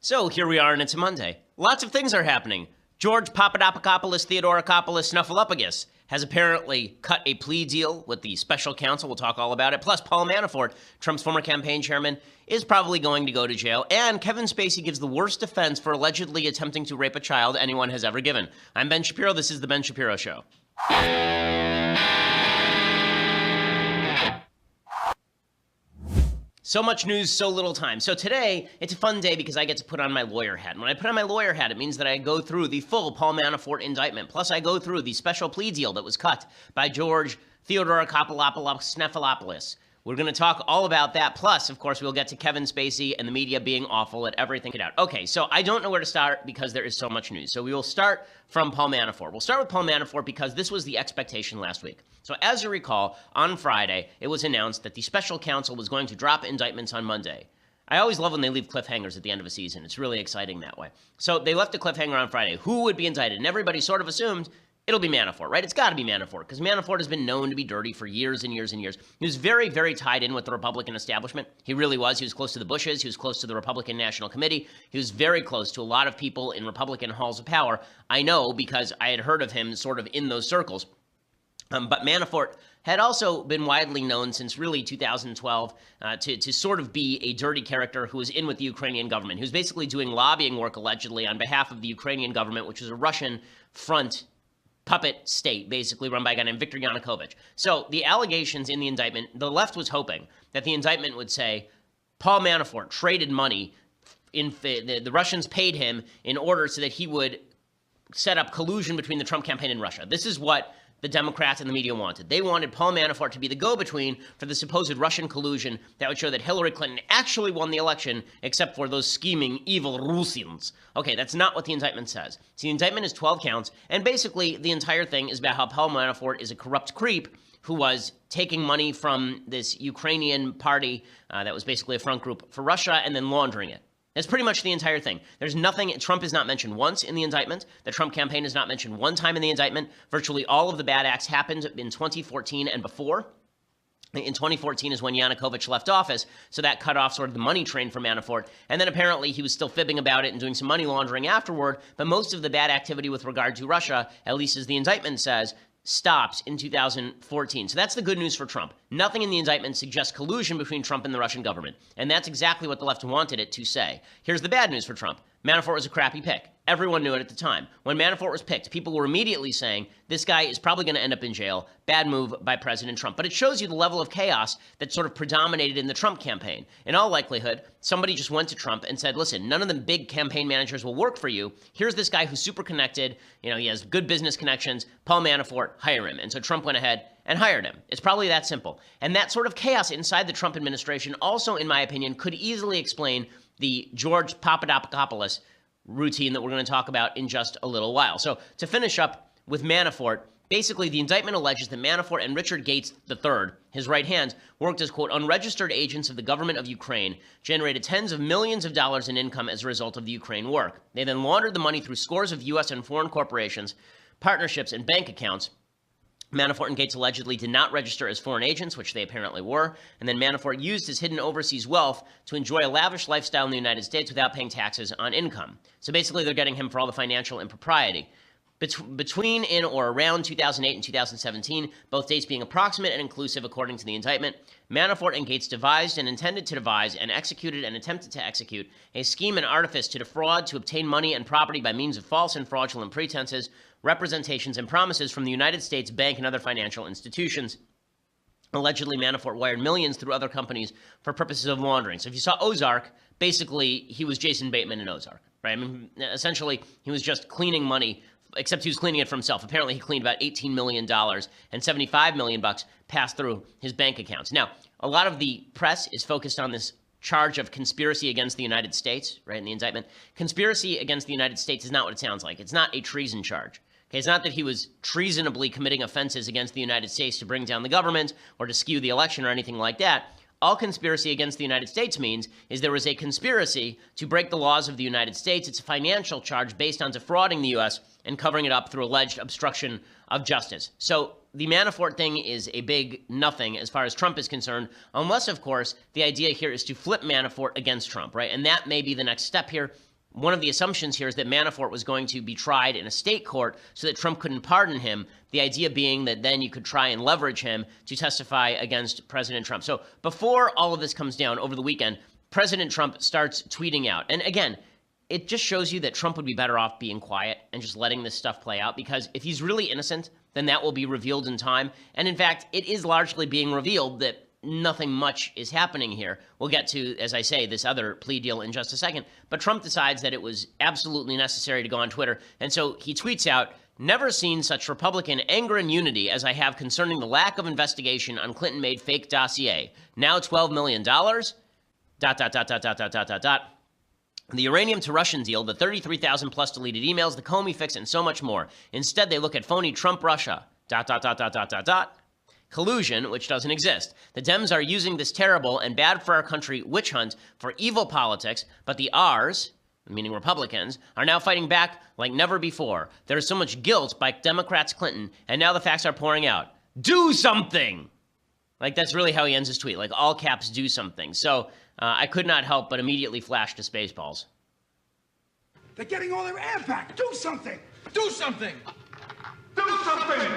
So here we are, and it's a Monday. Lots of things are happening. George Papadopoulos Theodorakopoulos Snuffleupagus has apparently cut a plea deal with the special counsel. We'll talk all about it. Plus, Paul Manafort, Trump's former campaign chairman, is probably going to go to jail. And Kevin Spacey gives the worst defense for allegedly attempting to rape a child anyone has ever given. I'm Ben Shapiro. This is The Ben Shapiro Show. So much news, so little time. So today, it's a fun day because I get to put on my lawyer hat. And when I put on my lawyer hat, it means that I go through the full Paul Manafort indictment. Plus, I go through the special plea deal that was cut by George Theodorakopoulos Snuffleupagus. We're going to talk all about that. Plus, of course, we'll get to Kevin Spacey and the media being awful at everything. Okay, so I don't know where to start because there is so much news. So we will start from Paul Manafort. We'll start with Paul Manafort because this was the expectation last week. So as you recall, on Friday, it was announced that the special counsel was going to drop indictments on Monday. I always love when they leave cliffhangers at the end of a season. It's really exciting that way. So they left a cliffhanger on Friday. Who would be indicted? And everybody sort of assumed it'll be Manafort, right? It's got to be Manafort because Manafort has been known to be dirty for years and years and years. He was very, very tied in with the Republican establishment. He really was. He was close to the Bushes. He was close to the Republican National Committee. He was very close to a lot of people in Republican halls of power. I know because I had heard of him sort of in those circles. But Manafort had also been widely known since really 2012 to sort of be a dirty character who was in with the Ukrainian government. He was basically doing lobbying work allegedly on behalf of the Ukrainian government, which was a Russian front puppet state, basically run by a guy named Viktor Yanukovych. So the allegations in the indictment, the left was hoping that the indictment would say Paul Manafort traded money, the Russians paid him in order so that he would set up collusion between the Trump campaign and Russia. This is what the Democrats and the media wanted. They wanted Paul Manafort to be the go-between for the supposed Russian collusion that would show that Hillary Clinton actually won the election, except for those scheming, evil Russians. Okay, that's not what the indictment says. So the indictment is 12 counts, and basically the entire thing is about how Paul Manafort is a corrupt creep who was taking money from this Ukrainian party that was basically a front group for Russia and then laundering it. That's pretty much the entire thing. There's nothing, Trump is not mentioned once in the indictment. The Trump campaign is not mentioned one time in the indictment. Virtually all of the bad acts happened in 2014 and before. In 2014 is when Yanukovych left office, so that cut off sort of the money train for Manafort. And then apparently he was still fibbing about it and doing some money laundering afterward, but most of the bad activity with regard to Russia, at least as the indictment says, stopped in 2014. So that's the good news for Trump. Nothing in the indictment suggests collusion between Trump and the Russian government. And that's exactly what the left wanted it to say. Here's the bad news for Trump. Manafort was a crappy pick. Everyone knew it at the time. When Manafort was picked, people were immediately saying, this guy is probably going to end up in jail. Bad move by President Trump. But it shows you the level of chaos that sort of predominated in the Trump campaign. In all likelihood, somebody just went to Trump and said, listen, none of the big campaign managers will work for you. Here's this guy who's super connected. You know, he has good business connections. Paul Manafort, hire him. And so Trump went ahead and hired him. It's probably that simple. And that sort of chaos inside the Trump administration also, in my opinion, could easily explain the George Papadopoulos routine that we're going to talk about in just a little while. So to finish up with Manafort, basically the indictment alleges that Manafort and Richard Gates III, his right hand, worked as, quote, unregistered agents of the government of Ukraine, generated tens of millions of dollars in income as a result of the Ukraine work. They then laundered the money through scores of U.S. and foreign corporations, partnerships, and bank accounts. Manafort and Gates allegedly did not register as foreign agents, which they apparently were, and then Manafort used his hidden overseas wealth to enjoy a lavish lifestyle in the United States without paying taxes on income. So basically, they're getting him for all the financial impropriety. Between, in, or around 2008 and 2017, both dates being approximate and inclusive according to the indictment, Manafort and Gates devised and intended to devise and executed and attempted to execute a scheme and artifice to defraud, to obtain money and property by means of false and fraudulent pretenses, representations, and promises from the United States bank and other financial institutions. Allegedly, Manafort wired millions through other companies for purposes of laundering. So if you saw Ozark, basically, he was Jason Bateman in Ozark, right? I mean, essentially, he was just cleaning money, except he was cleaning it for himself. Apparently, he cleaned about $18 million, and $75 million passed through his bank accounts. Now, a lot of the press is focused on this charge of conspiracy against the United States, right, in the indictment. Conspiracy against the United States is not what it sounds like. It's not a treason charge. Okay, it's not that he was treasonably committing offenses against the United States to bring down the government or to skew the election or anything like that. All conspiracy against the United States means is there was a conspiracy to break the laws of the United States. It's a financial charge based on defrauding the U.S. and covering it up through alleged obstruction of justice. So the Manafort thing is a big nothing as far as Trump is concerned, unless, of course, the idea here is to flip Manafort against Trump, right? And that may be the next step here. one of the assumptions here is that Manafort was going to be tried in a state court so that Trump couldn't pardon him, the idea being that then you could try and leverage him to testify against President Trump. So before all of this comes down over the weekend, President Trump starts tweeting out. And again, it just shows you that Trump would be better off being quiet and just letting this stuff play out, because if he's really innocent, then that will be revealed in time. And in fact, it is largely being revealed that nothing much is happening here. We'll get to, as I say, this other plea deal in just a second. But Trump decides that it was absolutely necessary to go on Twitter. And so he tweets out, "Never seen such Republican anger and unity as I have concerning the lack of investigation on Clinton-made fake dossier. Now $12 million, ... The uranium to Russian deal, the 33,000 plus deleted emails, the Comey fix, and so much more. Instead, they look at phony Trump-Russia, ... Collusion, which doesn't exist. The Dems are using this terrible and bad for our country witch hunt for evil politics, but the R's, meaning Republicans, are now fighting back like never before. There is so much guilt by Democrats Clinton, and now the facts are pouring out. Do something!" Like, that's really how he ends his tweet, like all caps, do something. So I could not help but immediately flash to Spaceballs. They're getting all their air back. Do something! Do something! Do something!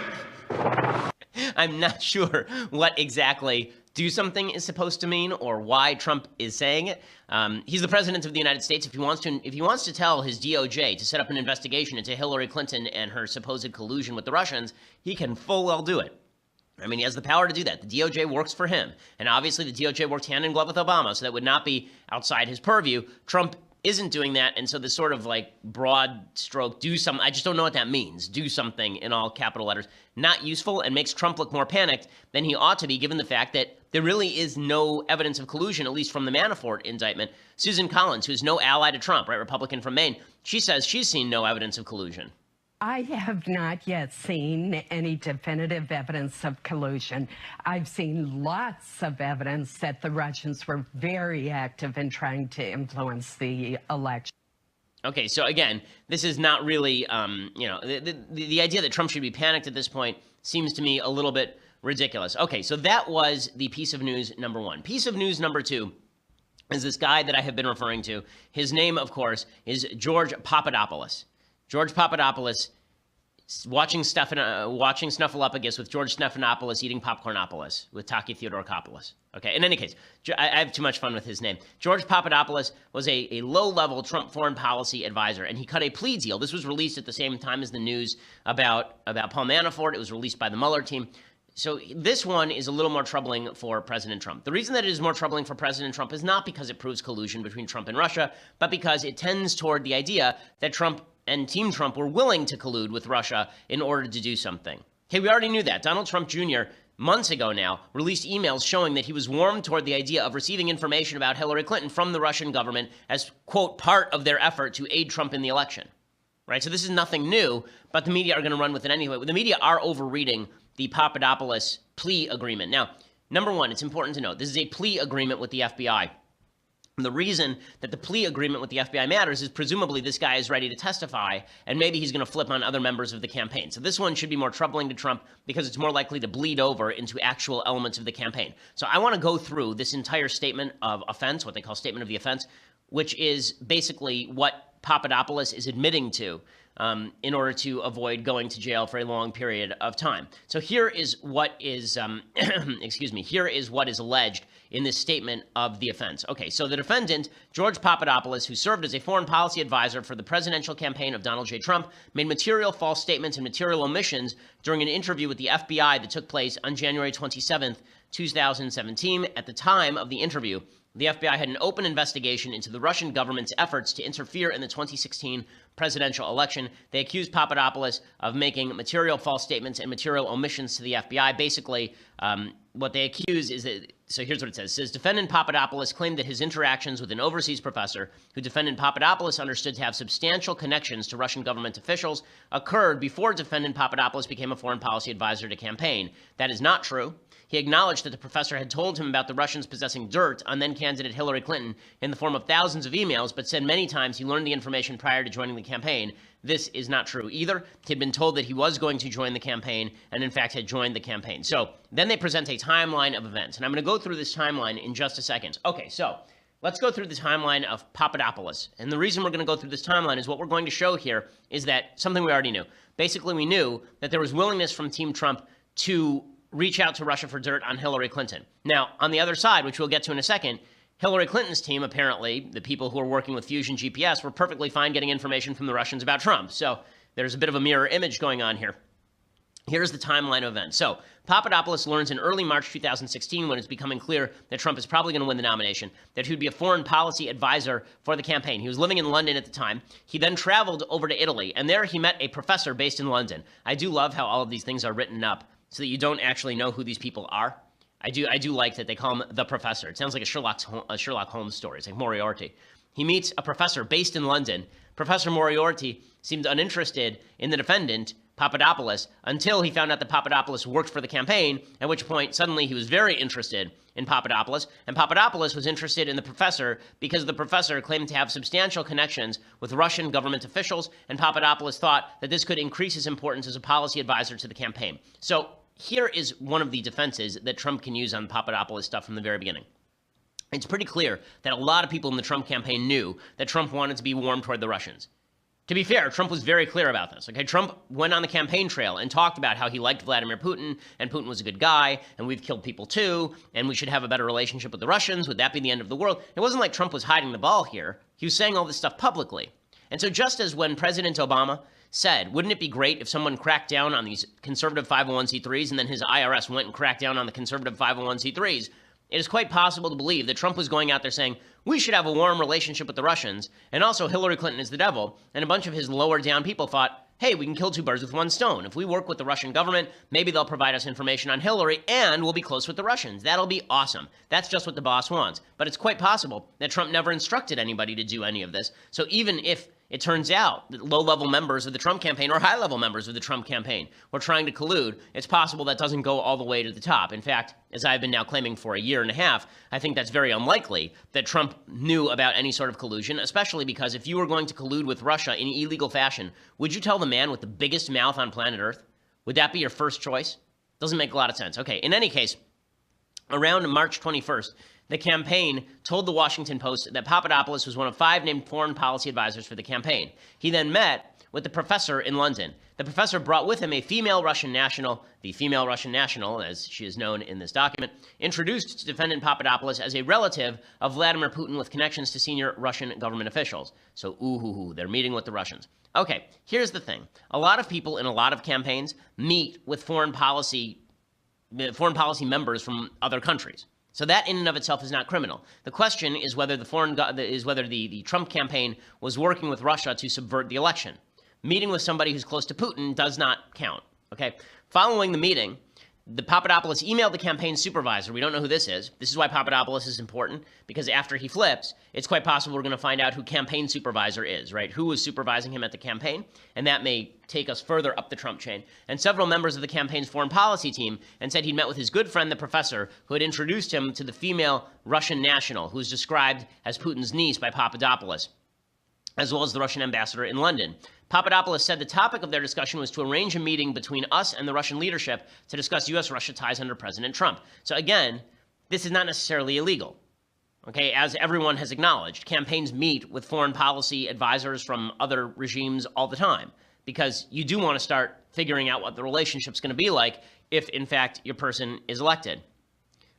I'm not sure what exactly do something is supposed to mean or why Trump is saying it. He's the president of the United States. If he wants to tell his DOJ to set up an investigation into Hillary Clinton and her supposed collusion with the Russians, he can full well do it. I mean, he has the power to do that. The DOJ works for him. And obviously the DOJ worked hand in glove with Obama, so that would not be outside his purview. Trump isn't doing that, and so this sort of like broad stroke, do something, I just don't know what that means, do something in all capital letters, not useful, and makes Trump look more panicked than he ought to be, given the fact that there really is no evidence of collusion, at least from the Manafort indictment. Susan Collins, who's no ally to Trump, right, Republican from Maine, she says she's seen no evidence of collusion. I have not yet seen any definitive evidence of collusion. I've seen lots of evidence that the Russians were very active in trying to influence the election. Okay, so again, this is not really, the idea that Trump should be panicked at this point seems to me a little bit ridiculous. Okay, so that was the piece of news number one. Piece of news number two is this guy that I have been referring to. His name, of course, is George Papadopoulos. George Papadopoulos, watching Snuffleupagus with George Stephanopoulos eating Popcornopoulos with Taki Theodorakopoulos. Okay, in any case, I have too much fun with his name. George Papadopoulos was a low-level Trump foreign policy advisor, and he cut a plea deal. This was released at the same time as the news about Paul Manafort. It was released by the Mueller team. So this one is a little more troubling for President Trump. The reason that it is more troubling for President Trump is not because it proves collusion between Trump and Russia, but because it tends toward the idea that Trump and Team Trump were willing to collude with Russia in order to do something. Okay, we already knew that. Donald Trump Jr., months ago now, released emails showing that he was warmed toward the idea of receiving information about Hillary Clinton from the Russian government as, quote, part of their effort to aid Trump in the election. Right? So this is nothing new, but the media are going to run with it anyway. The media are overreading the Papadopoulos plea agreement. Now, number one, it's important to note, this is a plea agreement with the FBI. And the reason that the plea agreement with the FBI matters is presumably this guy is ready to testify, and maybe he's going to flip on other members of the campaign. So this one should be more troubling to Trump because it's more likely to bleed over into actual elements of the campaign. So I want to go through this entire statement of offense, what they call statement of the offense, which is basically what Papadopoulos is admitting to in order to avoid going to jail for a long period of time. So here is what is, here is what is alleged in this statement of the offense. Okay, so the defendant, George Papadopoulos, who served as a foreign policy advisor for the presidential campaign of Donald J. Trump, made material false statements and material omissions during an interview with the FBI that took place on January 27th, 2017. At the time of the interview, the FBI had an open investigation into the Russian government's efforts to interfere in the 2016 presidential election. They accused Papadopoulos of making material false statements and material omissions to the FBI. Basically, what they accuse is that, so here's what it says. It says, defendant Papadopoulos claimed that his interactions with an overseas professor, who defendant Papadopoulos understood to have substantial connections to Russian government officials, occurred before defendant Papadopoulos became a foreign policy advisor to campaign. That is not true. He acknowledged that the professor had told him about the Russians possessing dirt on then-candidate Hillary Clinton in the form of thousands of emails, but said many times he learned the information prior to joining the campaign. This is not true either. He had been told that he was going to join the campaign and, in fact, had joined the campaign. So then they present a timeline of events, and I'm going to go through this timeline in just a second. Okay, so let's go through the timeline of Papadopoulos. And the reason we're going to go through this timeline is what we're going to show here is that something we already knew. Basically, we knew that there was willingness from Team Trump to reach out to Russia for dirt on Hillary Clinton. Now, on the other side, which we'll get to in a second, Hillary Clinton's team, apparently, the people who are working with Fusion GPS, were perfectly fine getting information from the Russians about Trump. So there's a bit of a mirror image going on here. Here's the timeline of events. So Papadopoulos learns in early March 2016, when it's becoming clear that Trump is probably going to win the nomination, that he would be a foreign policy advisor for the campaign. He was living in London at the time. He then traveled over to Italy, and there he met a professor based in London. I do love how all of these things are written up so that you don't actually know who these people are. I do like that they call him the professor. It sounds like a Sherlock Holmes story. It's like Moriarty. He meets a professor based in London. Professor Moriarty seemed uninterested in the defendant, Papadopoulos, until he found out that Papadopoulos worked for the campaign, at which point suddenly he was very interested in Papadopoulos, and Papadopoulos was interested in the professor because the professor claimed to have substantial connections with Russian government officials, and Papadopoulos thought that this could increase his importance as a policy advisor to the campaign. So here is one of the defenses that Trump can use on Papadopoulos stuff from the very beginning. It's pretty clear that a lot of people in the Trump campaign knew that Trump wanted to be warm toward the Russians. To be fair, Trump was very clear about this. Okay, Trump went on the campaign trail and talked about how he liked Vladimir Putin, and Putin was a good guy, and we've killed people too, and we should have a better relationship with the Russians. Would that be the end of the world? It wasn't like Trump was hiding the ball here. He was saying all this stuff publicly. And so just as when President Obama said, wouldn't it be great if someone cracked down on these conservative 501c3s, and then his IRS went and cracked down on the conservative 501c3s, it is quite possible to believe that Trump was going out there saying, we should have a warm relationship with the Russians, and also Hillary Clinton is the devil, and a bunch of his lower down people thought, hey, we can kill two birds with one stone. If we work with the Russian government, maybe they'll provide us information on Hillary, and we'll be close with the Russians. That'll be awesome. That's just what the boss wants. But it's quite possible that Trump never instructed anybody to do any of this. So even if it turns out that low-level members of the Trump campaign or high-level members of the Trump campaign were trying to collude, it's possible that doesn't go all the way to the top. In fact, as I've been now claiming for a year and a half, I think that's very unlikely that Trump knew about any sort of collusion, especially because if you were going to collude with Russia in illegal fashion, would you tell the man with the biggest mouth on planet Earth? Would that be your first choice? Doesn't make a lot of sense. Okay, in any case, around March 21st, the campaign told the Washington Post that Papadopoulos was one of 5 named foreign policy advisors for the campaign. He then met with the professor in London. The professor brought with him a female Russian national, the female Russian national, as she is known in this document, introduced defendant Papadopoulos as a relative of Vladimir Putin with connections to senior Russian government officials. So, they're meeting with the Russians. Okay, here's the thing. A lot of people in a lot of campaigns meet with foreign policy members from other countries. So that in and of itself is not criminal. The question is whether the Trump campaign was working with Russia to subvert the election. Meeting with somebody who's close to Putin does not count. Okay. Following the meeting, the Papadopoulos emailed the campaign supervisor. We don't know who this is. This is why Papadopoulos is important, because after he flips, it's quite possible we're going to find out who campaign supervisor is, right? Who was supervising him at the campaign, and that may take us further up the Trump chain. And several members of the campaign's foreign policy team and said he'd met with his good friend, the professor, who had introduced him to the female Russian national, who's described as Putin's niece by Papadopoulos, as well as the Russian ambassador in London. Papadopoulos said the topic of their discussion was to arrange a meeting between us and the Russian leadership to discuss U.S.-Russia ties under President Trump. So again, this is not necessarily illegal. Okay, as everyone has acknowledged, campaigns meet with foreign policy advisors from other regimes all the time, because you do want to start figuring out what the relationship's going to be like if, in fact, your person is elected.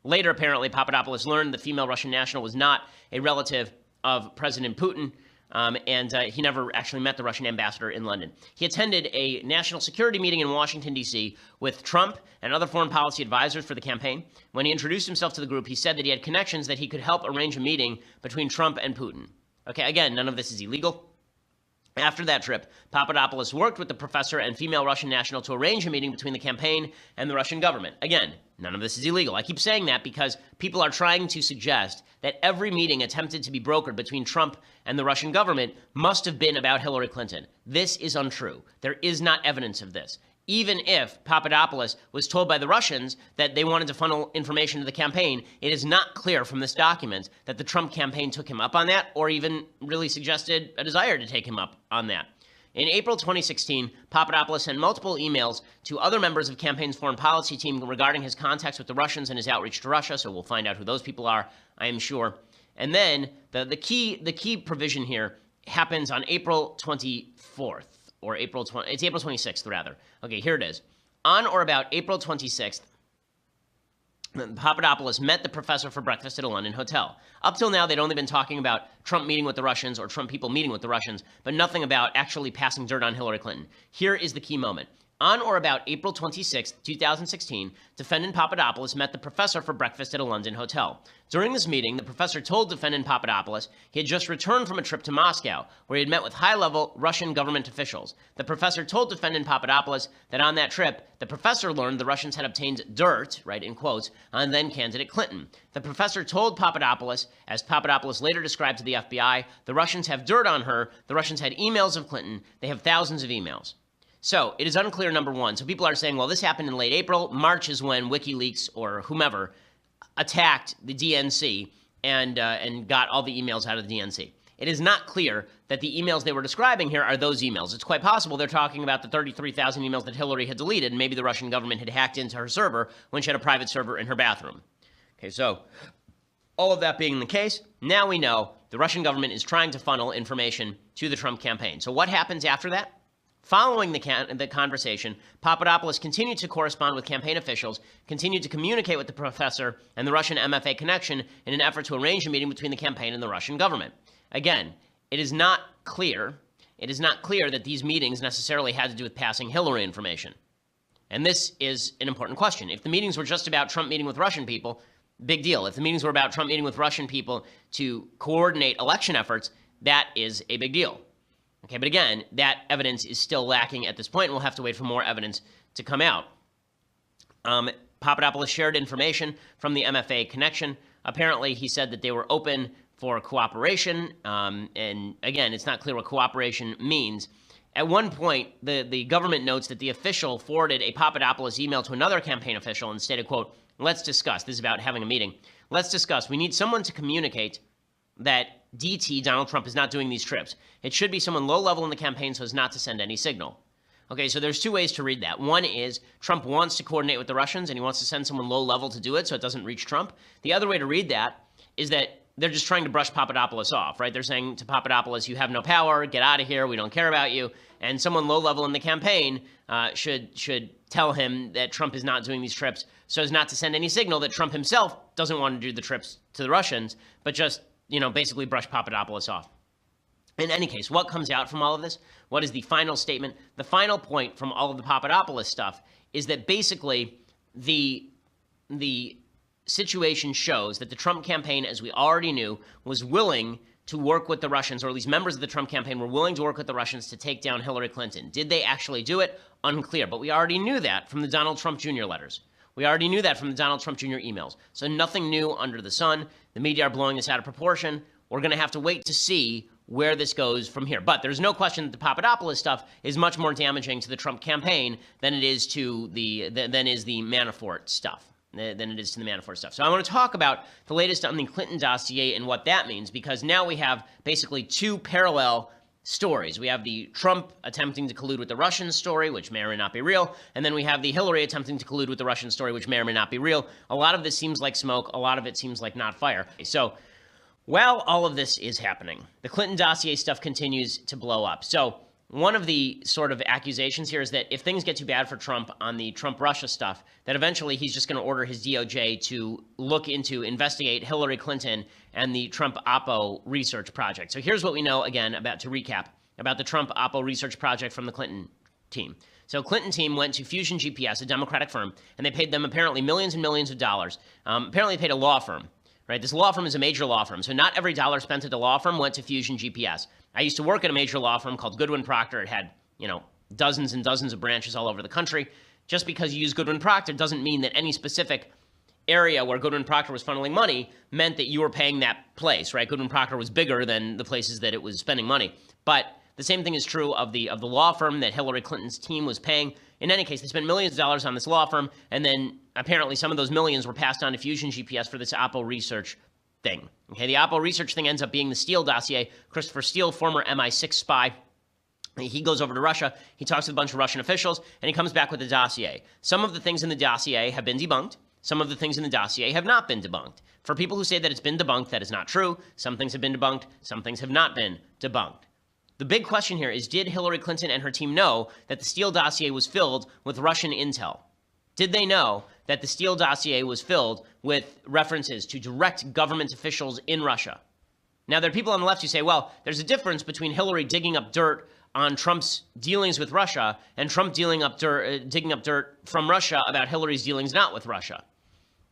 Later, apparently, Papadopoulos learned the female Russian national was not a relative of President Putin, and he never actually met the Russian ambassador in London. He attended a national security meeting in Washington, D.C. with Trump and other foreign policy advisors for the campaign. When he introduced himself to the group, he said that he had connections that he could help arrange a meeting between Trump and Putin. Okay, again, none of this is illegal. After that trip, Papadopoulos worked with the professor and female Russian national to arrange a meeting between the campaign and the Russian government. Again, none of this is illegal. I keep saying that because people are trying to suggest that every meeting attempted to be brokered between Trump and the Russian government must have been about Hillary Clinton. This is untrue. There is not evidence of this. Even if Papadopoulos was told by the Russians that they wanted to funnel information to the campaign, it is not clear from this document that the Trump campaign took him up on that or even really suggested a desire to take him up on that. In April 2016, Papadopoulos sent multiple emails to other members of campaign's foreign policy team regarding his contacts with the Russians and his outreach to Russia, so we'll find out who those people are, I am sure. And then the key provision here happens on April 24th, or April 26th, rather. Okay, here it is. On or about April 26th, Papadopoulos met the professor for breakfast at a London hotel. Up till now, they'd only been talking about Trump meeting with the Russians or Trump people meeting with the Russians, but nothing about actually passing dirt on Hillary Clinton. Here is the key moment. On or about April 26, 2016, defendant Papadopoulos met the professor for breakfast at a London hotel. During this meeting, the professor told defendant Papadopoulos he had just returned from a trip to Moscow, where he had met with high-level Russian government officials. The professor told defendant Papadopoulos that on that trip, the professor learned the Russians had obtained dirt, right, in quotes, on then-candidate Clinton. The professor told Papadopoulos, as Papadopoulos later described to the FBI, the Russians have dirt on her, the Russians had emails of Clinton, they have thousands of emails. So it is unclear, number one. So people are saying, well, this happened in late April. March is when WikiLeaks or whomever attacked the DNC and got all the emails out of the DNC. It is not clear that the emails they were describing here are those emails. It's quite possible they're talking about the 33,000 emails that Hillary had deleted, and maybe the Russian government had hacked into her server when she had a private server in her bathroom. Okay, so all of that being the case, now we know the Russian government is trying to funnel information to the Trump campaign. So what happens after that? Following the conversation, Papadopoulos continued to correspond with campaign officials, continued to communicate with the professor and the Russian MFA connection in an effort to arrange a meeting between the campaign and the Russian government. Again, it is not clear that these meetings necessarily had to do with passing Hillary information. And this is an important question. If the meetings were just about Trump meeting with Russian people, big deal. If the meetings were about Trump meeting with Russian people to coordinate election efforts, that is a big deal. Okay, but again, that evidence is still lacking at this point, and we'll have to wait for more evidence to come out. Papadopoulos shared information from the MFA connection. Apparently, he said that they were open for cooperation, and again, it's not clear what cooperation means. At one point, the government notes that the official forwarded a Papadopoulos email to another campaign official and stated, quote, "Let's discuss." This is about having a meeting. "Let's discuss. We need someone to communicate that DT, Donald Trump, is not doing these trips. It should be someone low-level in the campaign so as not to send any signal." Okay, so there's two ways to read that. One is Trump wants to coordinate with the Russians, and he wants to send someone low-level to do it so it doesn't reach Trump. The other way to read that is that they're just trying to brush Papadopoulos off, right? They're saying to Papadopoulos, you have no power, get out of here, we don't care about you. And someone low-level in the campaign should tell him that Trump is not doing these trips so as not to send any signal that Trump himself doesn't want to do the trips to the Russians, but just basically brush Papadopoulos off. In any case, what comes out from all of this? What is the final statement? The final point from all of the Papadopoulos stuff is that basically the situation shows that the Trump campaign, as we already knew, was willing to work with the Russians, or at least members of the Trump campaign were willing to work with the Russians to take down Hillary Clinton. Did they actually do it? Unclear. But we already knew that from the Donald Trump Jr. letters. We already knew that from the Donald Trump Jr. emails. So nothing new under the sun. The media are blowing this out of proportion. We're going to have to wait to see where this goes from here. But there's no question that the Papadopoulos stuff is much more damaging to the Trump campaign than it is to the Manafort stuff. So I want to talk about the latest on the Clinton dossier and what that means, because now we have basically two parallel stories. We have the Trump attempting to collude with the Russians story, which may or may not be real, and then we have the Hillary attempting to collude with the Russian story, which may or may not be real. A lot of this seems like smoke. A lot of it seems like not fire. So while all of this is happening, the Clinton dossier stuff continues to blow up. So one of the sort of accusations here is that if things get too bad for Trump on the Trump-Russia stuff, that eventually he's just going to order his DOJ to investigate Hillary Clinton and the Trump Oppo research project. So here's what we know, again, to recap, about the Trump Oppo research project from the Clinton team. So Clinton team went to Fusion GPS, a Democratic firm, and they paid them apparently millions and millions of dollars. Apparently they paid a law firm. Right? This law firm is a major law firm, so not every dollar spent at a law firm went to Fusion GPS. I used to work at a major law firm called Goodwin Procter. It had, dozens and dozens of branches all over the country. Just because you use Goodwin Procter doesn't mean that any specific area where Goodwin Procter was funneling money meant that you were paying that place, right? Goodwin Procter was bigger than the places that it was spending money. But the same thing is true of the law firm that Hillary Clinton's team was paying. In any case, they spent millions of dollars on this law firm, and then apparently some of those millions were passed on to Fusion GPS for this Oppo research thing. Okay, the Oppo research thing ends up being the Steele dossier. Christopher Steele, former MI6 spy, he goes over to Russia, he talks to a bunch of Russian officials, and he comes back with a dossier. Some of the things in the dossier have been debunked. Some of the things in the dossier have not been debunked. For people who say that it's been debunked, that is not true. Some things have been debunked. Some things have not been debunked. The big question here is, did Hillary Clinton and her team know that the Steele dossier was filled with Russian intel? Did they know that the Steele dossier was filled with references to direct government officials in Russia? Now, there are people on the left who say, well, there's a difference between Hillary digging up dirt on Trump's dealings with Russia and Trump digging up dirt from Russia about Hillary's dealings not with Russia.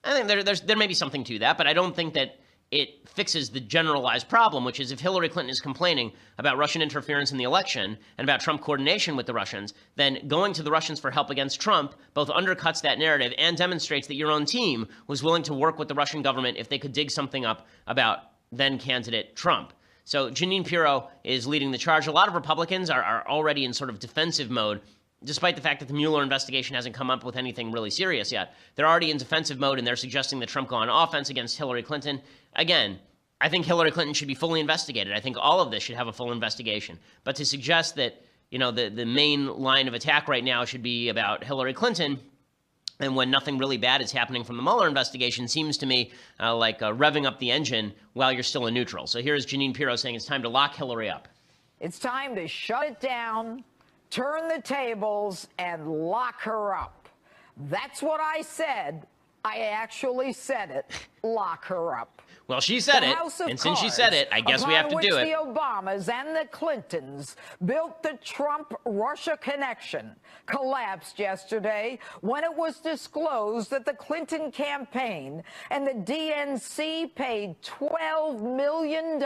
I think there may be something to that, but I don't think that it fixes the generalized problem, which is if Hillary Clinton is complaining about Russian interference in the election and about Trump coordination with the Russians, then going to the Russians for help against Trump both undercuts that narrative and demonstrates that your own team was willing to work with the Russian government if they could dig something up about then-candidate Trump. So Jeanine Pirro is leading the charge. A lot of Republicans are already in sort of defensive mode, despite the fact that the Mueller investigation hasn't come up with anything really serious yet. They're already in defensive mode, and they're suggesting that Trump go on offense against Hillary Clinton. Again, I think Hillary Clinton should be fully investigated. I think all of this should have a full investigation. But to suggest that, the main line of attack right now should be about Hillary Clinton, and when nothing really bad is happening from the Mueller investigation, seems to me like revving up the engine while you're still in neutral. So here's Jeanine Pirro saying it's time to lock Hillary up. It's time to shut it down, turn the tables, and lock her up. That's what I said. I actually said it. Lock her up. Well, she said it, and since she said it, I guess we have to do it. The Obamas and the Clintons built the Trump-Russia connection collapsed yesterday when it was disclosed that the Clinton campaign and the DNC paid $12 million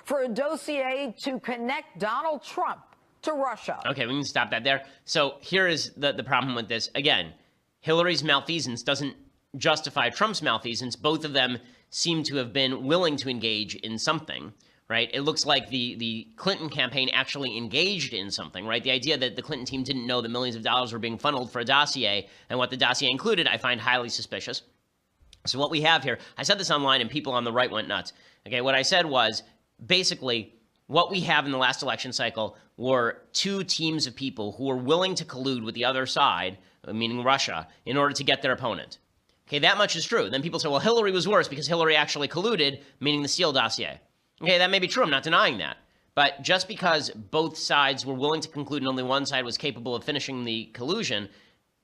for a dossier to connect Donald Trump to Russia. Okay, we can stop that there. So here is the problem with this. Again, Hillary's malfeasance doesn't justify Trump's malfeasance. Both of them seem to have been willing to engage in something, right? It looks like the Clinton campaign actually engaged in something, right? The idea that the Clinton team didn't know that millions of dollars were being funneled for a dossier and what the dossier included, I find highly suspicious. So what we have here, I said this online and people on the right went nuts. Okay, what I said was basically what we have in the last election cycle were two teams of people who were willing to collude with the other side, meaning Russia, in order to get their opponent. Okay, that much is true. Then people say, well, Hillary was worse because Hillary actually colluded, meaning the Steele dossier. Okay, that may be true. I'm not denying that. But just because both sides were willing to conclude and only one side was capable of finishing the collusion,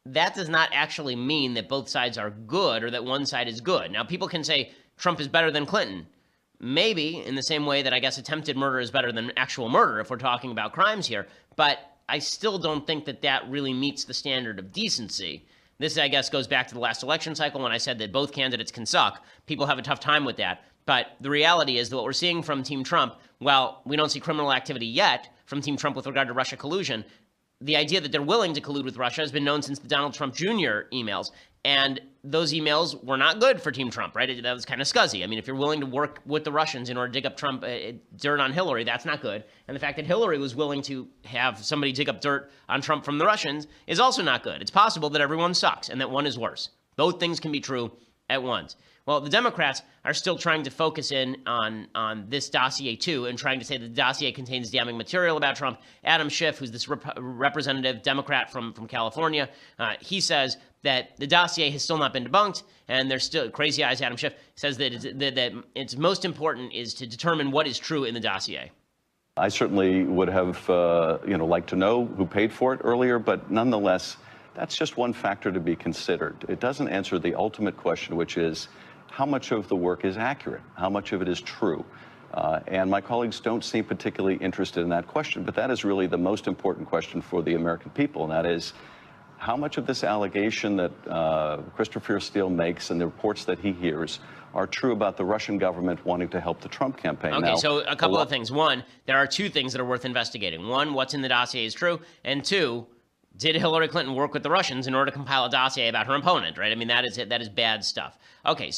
that does not actually mean that both sides are good or that one side is good. Now, people can say Trump is better than Clinton. Maybe in the same way that I guess attempted murder is better than actual murder if we're talking about crimes here. But I still don't think that that really meets the standard of decency. This, I guess, goes back to the last election cycle when I said that both candidates can suck. People have a tough time with that. But the reality is that what we're seeing from Team Trump, while we don't see criminal activity yet from Team Trump with regard to Russia collusion, the idea that they're willing to collude with Russia has been known since the Donald Trump Jr. emails. And those emails were not good for Team Trump, right? That was kind of scuzzy. I mean, if you're willing to work with the Russians in order to dig up Trump, dirt on Hillary, that's not good. And the fact that Hillary was willing to have somebody dig up dirt on Trump from the Russians is also not good. It's possible that everyone sucks and that one is worse. Both things can be true at once. Well, the Democrats are still trying to focus in on this dossier, too, and trying to say that the dossier contains damning material about Trump. Adam Schiff, who's this representative Democrat from California, he says that the dossier has still not been debunked, and there's still crazy eyes. Adam Schiff says that it's most important is to determine what is true in the dossier. I certainly would have, liked to know who paid for it earlier, but nonetheless, that's just one factor to be considered. It doesn't answer the ultimate question, which is how much of the work is accurate, how much of it is true. And my colleagues don't seem particularly interested in that question, but that is really the most important question for the American people, and that is how much of this allegation that Christopher Steele makes and the reports that he hears are true about the Russian government wanting to help the Trump campaign. Okay, now, so a couple of things. One, there are two things that are worth investigating. One, what's in the dossier is true, and two, did Hillary Clinton work with the Russians in order to compile a dossier about her opponent, right? I mean, that is bad stuff. Okay. So